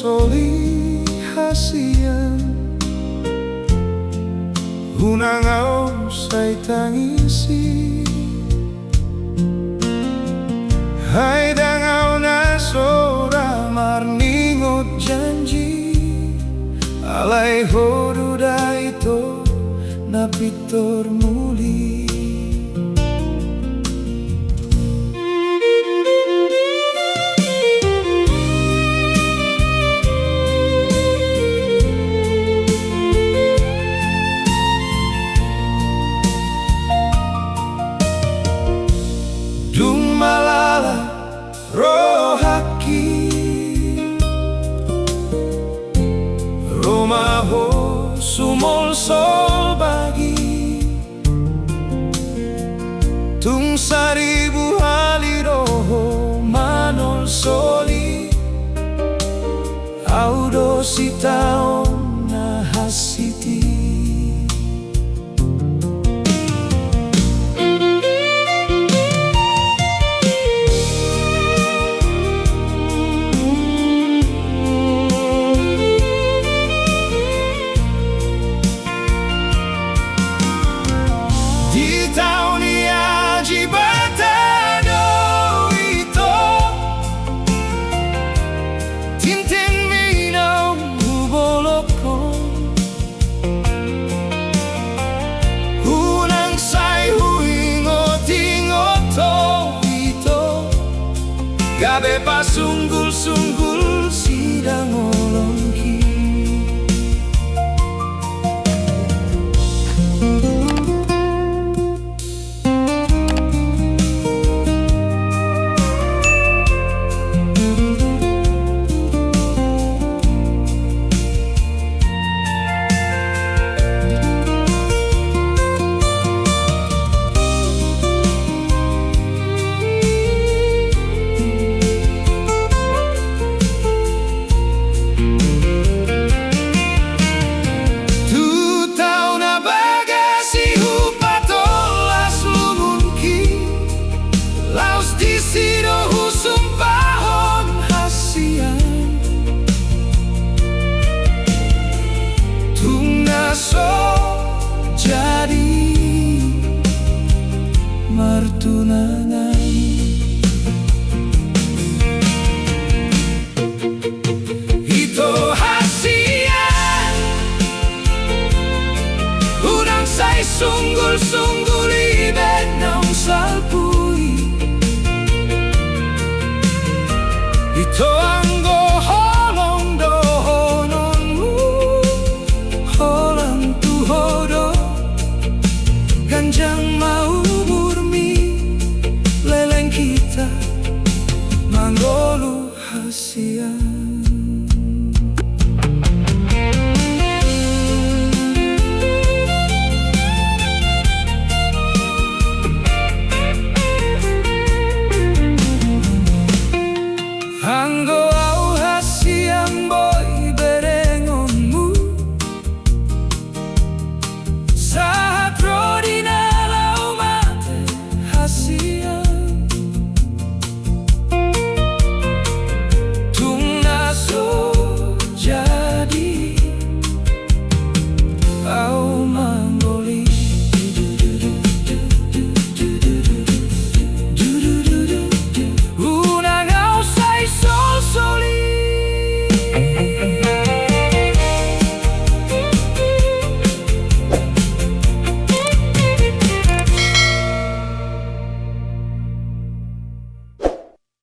soli hasian hunangau say tangisi hai dangau na sora marningot janji alai hodu daito na pitor muli. Dung malala rohaki Romaho sumol sol bagi Tung seribu haliroho manol soli Audo sitaon na hasiti Gabe pa sunggul-sunggul sidang olongki tunangan Ito hasian Unang say sunggul-sunggul ibet ng salpuy Ito ang goholong dohonon mo Holang tuhodo Ganjang mau Manggolu hasian